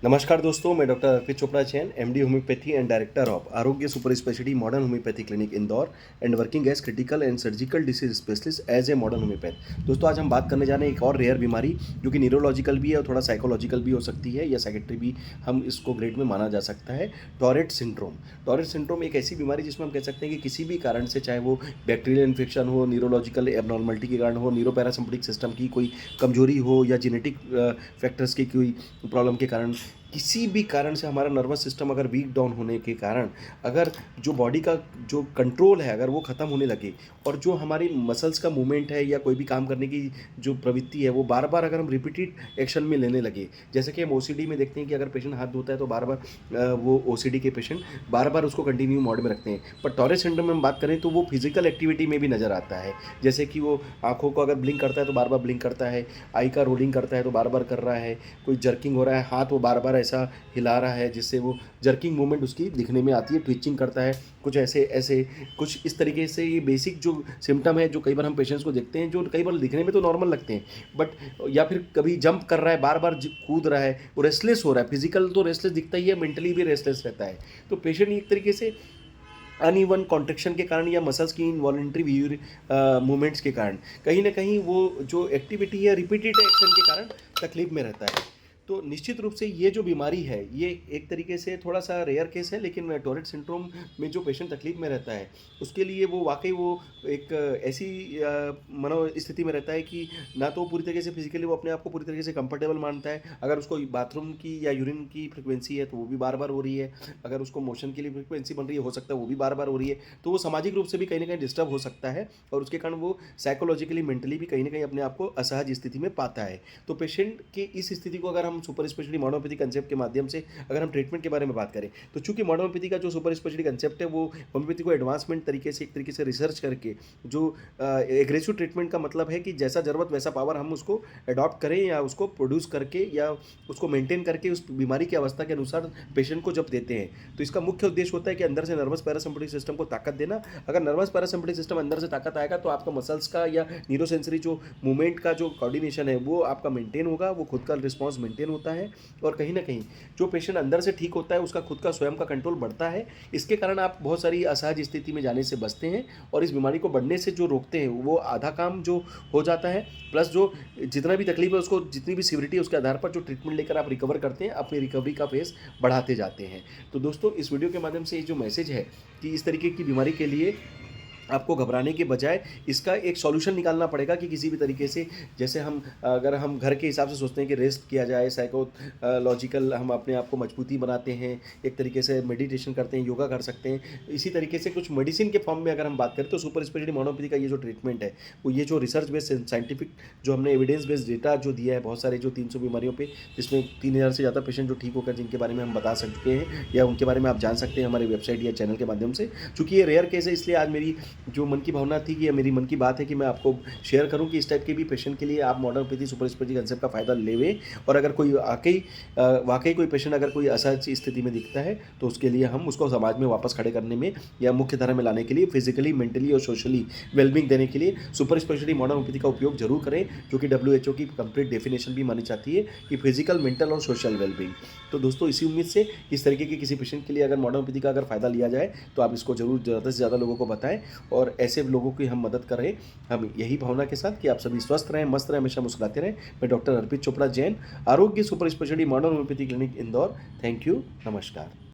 नमस्कार दोस्तों, मैं doctor Arpit Chopra Jain, MD homeopathy and director of Arogya super speciality modern homeopathy clinic Indore and working as critical and surgical disease specialist as a modern homeopath. दोस्तों, आज हम बात करने जा रहे हैं एक और रेयर बीमारी जो कि न्यूरोलॉजिकल भी है और थोड़ा साइकोलॉजिकल भी हो सकती है या साइकेट्री भी हम इसको ग्रेड में माना जा सकता है। Torrid syndrome. टॉरेट सिंड्रोम एक ऐसी बीमारी जिसमें हम कह सकते हैं कि किसी भी कारण से, चाहे वो बैक्टीरियल इन्फेक्शन हो, न्यूरोलॉजिकल एबनॉर्मलिटी के कारण हो, न्यूरोपैरासिम्पैथिक सिस्टम की कोई कमजोरी हो या जेनेटिक फैक्टर्स की कोई प्रॉब्लम के कारण, किसी भी कारण से हमारा नर्वस सिस्टम अगर वीक डाउन होने के कारण, अगर जो बॉडी का जो कंट्रोल है अगर वो ख़त्म होने लगे और जो हमारी मसल्स का मूवमेंट है या कोई भी काम करने की जो प्रवृत्ति है वो बार बार अगर हम रिपीटेड एक्शन में लेने लगे, जैसे कि हम ओसीडी में देखते हैं कि अगर पेशेंट हाथ धोता है तो बार बार वो ओसीडी के पेशेंट बार बार उसको कंटिन्यू मोड में रखते हैं। पर टॉरेट सिंड्रोम में हम बात करें तो वो फिजिकल एक्टिविटी में भी नज़र आता है, जैसे कि वो आँखों को अगर ब्लिंक करता है तो बार बार ब्लिंक करता है, आई का रोलिंग करता है तो बार बार कर रहा है, कोई जर्किंग हो रहा है, हाथ वो बार बार ऐसा हिला रहा है जिससे वो जर्किंग मूवमेंट उसकी दिखने में आती है, ट्विचिंग करता है, कुछ ऐसे ऐसे कुछ इस तरीके से। ये बेसिक जो सिम्टम है जो कई बार हम पेशेंट्स को देखते हैं, जो कई बार दिखने में तो नॉर्मल लगते हैं, बट या फिर कभी जंप कर रहा है, बार बार कूद रहा है, वो रेस्टलेस हो रहा है। फिजिकल तो रेस्टलेस दिखता ही है, मेंटली भी रेस्टलेस रहता है। तो पेशेंट एक तरीके से अनइवन कॉन्ट्रेक्शन के कारण या मसल्स की इनवॉलेंट्री मूवमेंट्स के कारण कहीं ना कहीं वो जो एक्टिविटी है रिपीटेड एक्शन के कारण तकलीफ में रहता है। तो निश्चित रूप से ये जो बीमारी है ये एक तरीके से थोड़ा सा रेयर केस है, लेकिन टॉरेट सिंड्रोम में जो पेशेंट तकलीफ में रहता है उसके लिए वो वाकई वो एक ऐसी मनो स्थिति में रहता है कि ना तो पूरी तरीके से फिजिकली वो अपने आप को पूरी तरीके से कंफर्टेबल मानता है। अगर उसको बाथरूम की या यूरिन की फ्रिक्वेंसी है तो वो भी बार बार हो रही है, अगर उसको मोशन के लिए फ्रिक्वेंसी बन रही है हो सकता है वो भी बार बार हो रही है, तो वो सामाजिक रूप से भी कहीं ना कहीं डिस्टर्ब हो सकता है और उसके कारण वो साइकोलॉजिकली मेंटली भी कहीं ना कहीं अपने आप को असहज स्थिति में पाता है। तो पेशेंट की इस स्थिति को अगर हम सुपर स्पेशलिटी मॉडर्नोपैथी कंसेप्ट के माध्यम से अगर हम ट्रीटमेंट के बारे में बात करें, तो चूंकि मॉडर्नोपैथी का जो सुपर स्पेशलिटी कंसेप्ट है वो होम्योपैथी को एडवांसमेंट तरीके से एक तरीके से रिसर्च करके जो एग्रेसिव ट्रीटमेंट का मतलब है कि जैसा ज़रूरत वैसा पावर हम उसको अडॉप्ट करें या उसको प्रोड्यूस करके या उसको मेंटेन करके उस बीमारी की अवस्था के अनुसार पेशेंट को जब देते हैं, तो इसका मुख्य उद्देश्य होता है कि अंदर से नर्वस पैरासिम्पैथिक सिस्टम को ताकत देना। अगर नर्वस पैरासिम्पैथिक सिस्टम अंदर से ताकत आएगा तो आपका मसल्स का या न्यूरोसेंसरी जो मूवमेंट का जो कोऑर्डिनेशन है वो आपका मेंटेन होगा, वो खुद का रिस्पॉन्स मेंटेन होता है और कहीं ना कहीं जो पेशेंट अंदर से ठीक होता है उसका खुद का स्वयं का कंट्रोल बढ़ता है। इसके कारण आप बहुत सारी असहज स्थिति में जाने से बचते हैं और इस बीमारी को बढ़ने से जो रोकते हैं वो आधा काम जो हो जाता है, प्लस जो जितना भी तकलीफ है उसको जितनी भी सीवियरिटी है उसके आधार पर जो ट्रीटमेंट लेकर आप रिकवर करते हैं, अपनी रिकवरी का फेस बढ़ाते जाते हैं। तो दोस्तों, इस वीडियो के माध्यम से ये जो मैसेज है कि इस तरीके की बीमारी के लिए आपको घबराने के बजाय इसका एक सॉल्यूशन निकालना पड़ेगा कि किसी भी तरीके से, जैसे हम अगर हम घर के हिसाब से सोचते हैं कि रेस्ट किया जाए, साइकोलॉजिकल हम अपने आप को मजबूती बनाते हैं, एक तरीके से मेडिटेशन करते हैं, योगा कर सकते हैं, इसी तरीके से कुछ मेडिसिन के फॉर्म में अगर हम बात करें तो सुपर स्पेशलिटी मोनोपैथी का ये जो ट्रीटमेंट है वो ये जो रिसर्च बेस्ड साइंटिफिक जो हमने एविडेंस बेस्ड डेटा जो दिया है बहुत सारे जो 300 बीमारियों पे, जिसमें 3000 से ज़्यादा पेशेंट जो ठीक होकर जिनके बारे में हम बता चुके हैं या उनके बारे में आप जान सकते हैं हमारी वेबसाइट या चैनल के माध्यम से। चूँकि ये रेयर केस है इसलिए आज मेरी जो मन की भावना थी कि मेरी मन की बात है कि मैं आपको शेयर करूं कि इस टाइप के भी पेशेंट के लिए आप मॉडर्नोपैथी सुपर स्पेशलिटी कंसेप्ट का फ़ायदा लेवें। और अगर कोई वाकई कोई पेशेंट अगर कोई असहज स्थिति में दिखता है तो उसके लिए हम उसको समाज में वापस खड़े करने में या मुख्य धारा में लाने के लिए फिजिकली, मेंटली और सोशली वेलबींग देने के लिए सुपर स्पेशलिटी मॉडर्नोपैथी का उपयोग जरूर करें, जो कि WHO की कंप्लीट डेफिनेशन भी मानी जाती है कि फिजिकल, मेंटल और सोशल वेलबींग। तो दोस्तों, इसी उम्मीद से इस तरीके के किसी पेशेंट के लिए अगर मॉडर्नोपैथी का अगर फ़ायदा लिया जाए तो आप इसको जरूर ज़्यादा से ज़्यादा लोगों को बताएं और ऐसे लोगों की हम मदद करें, हम यही भावना के साथ कि आप सभी स्वस्थ रहें, मस्त रहें, हमेशा मुस्कुराते रहें। मैं डॉक्टर अर्पित चोपड़ा जैन, आरोग्य super speciality modern homeopathy clinic Indore. Thank you, नमस्कार।